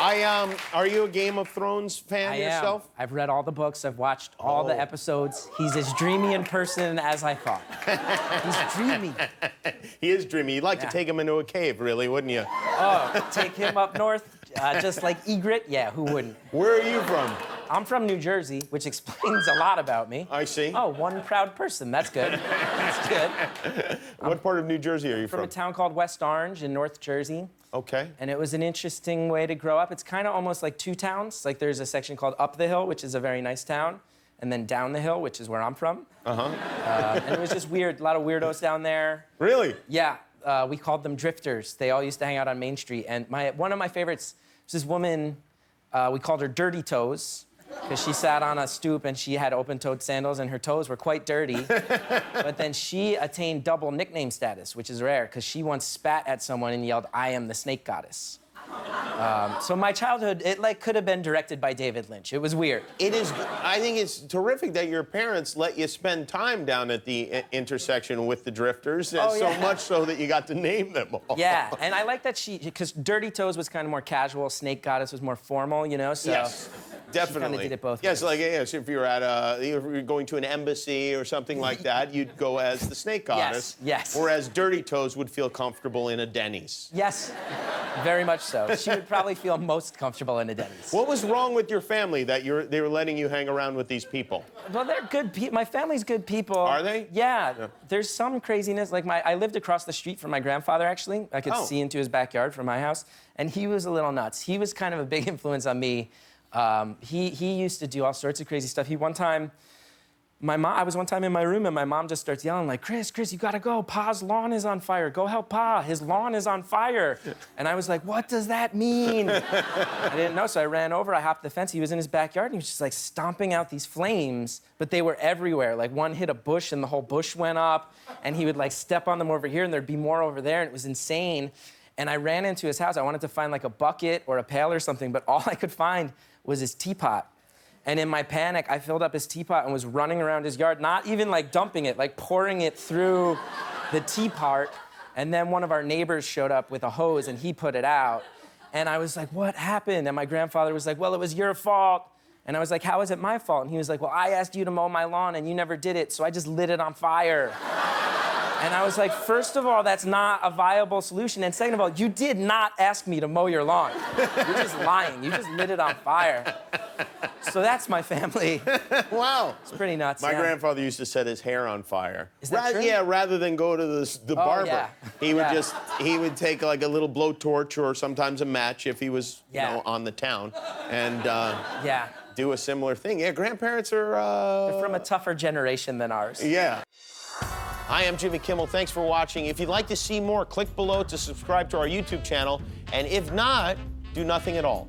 Are you a Game of Thrones fan yourself? I've read all the books. I've watched all the episodes. He's as dreamy in person as I thought. He's dreamy. He is dreamy. You'd like to take him into a cave, really, wouldn't you? Oh, take him up north, just like Egret? Yeah, who wouldn't? Where are you from? I'm from New Jersey, which explains a lot about me. I see. Oh, one proud person. That's good. That's good. What part of New Jersey are you from? From a town called West Orange in North Jersey. Okay. And it was an interesting way to grow up. It's kind of almost like two towns. Like there's a section called Up the Hill, which is a very nice town, and then Down the Hill, which is where I'm from. And it was just weird. A lot of weirdos down there. Really? Yeah. We called them drifters. They all used to hang out on Main Street. And one of my favorites was this woman, we called her Dirty Toes, because she sat on a stoop and she had open-toed sandals and her toes were quite dirty. But then she attained double nickname status, which is rare, because she once spat at someone and yelled, "I am the snake goddess." So my childhood, it could have been directed by David Lynch. It was weird. It is. I think it's terrific that your parents let you spend time down at the intersection with the drifters, so much so that you got to name them all. Yeah, and I like that because Dirty Toes was kind of more casual, Snake Goddess was more formal, you know? So yes, definitely. She kind of did it both ways. Yes, if you're at if you're going to an embassy or something like that, you'd go as the Snake Goddess. Yes. Whereas Dirty Toes would feel comfortable in a Denny's. Yes, very much so. She would probably feel most comfortable in a Denny's. What was wrong with your family that they were letting you hang around with these people? Well, they're good people. My family's good people. Are they? Yeah. There's some craziness. Like I lived across the street from my grandfather, actually. I could see into his backyard from my house. And he was a little nuts. He was kind of a big influence on me. He used to do all sorts of crazy stuff. I was one time in my room and my mom just starts yelling like, Chris, you gotta go. Pa's lawn is on fire. Go help Pa. His lawn is on fire. And I was like, what does that mean? I didn't know, so I ran over, I hopped the fence. He was in his backyard and he was just like stomping out these flames, but they were everywhere. Like one hit a bush and the whole bush went up and he would like step on them over here and there'd be more over there and it was insane. And I ran into his house. I wanted to find like a bucket or a pail or something, but all I could find was his teapot. And in my panic, I filled up his teapot and was running around his yard, not even like dumping it, like pouring it through the teapot. And then one of our neighbors showed up with a hose and he put it out. And I was like, what happened? And my grandfather was like, well, it was your fault. And I was like, how is it my fault? And he was like, well, I asked you to mow my lawn and you never did it, so I just lit it on fire. And I was like, first of all, that's not a viable solution. And second of all, you did not ask me to mow your lawn. You're just lying. You just lit it on fire. So that's my family. Wow. It's pretty nuts. My grandfather used to set his hair on fire. Is that true? Yeah, rather than go to the barber. Yeah. He would take like a little blowtorch or sometimes a match if he was, you know, on the town and do a similar thing. Yeah, grandparents are... They're from a tougher generation than ours. Yeah. Hi, I'm Jimmy Kimmel. Thanks for watching. If you'd like to see more, click below to subscribe to our YouTube channel. And if not, do nothing at all.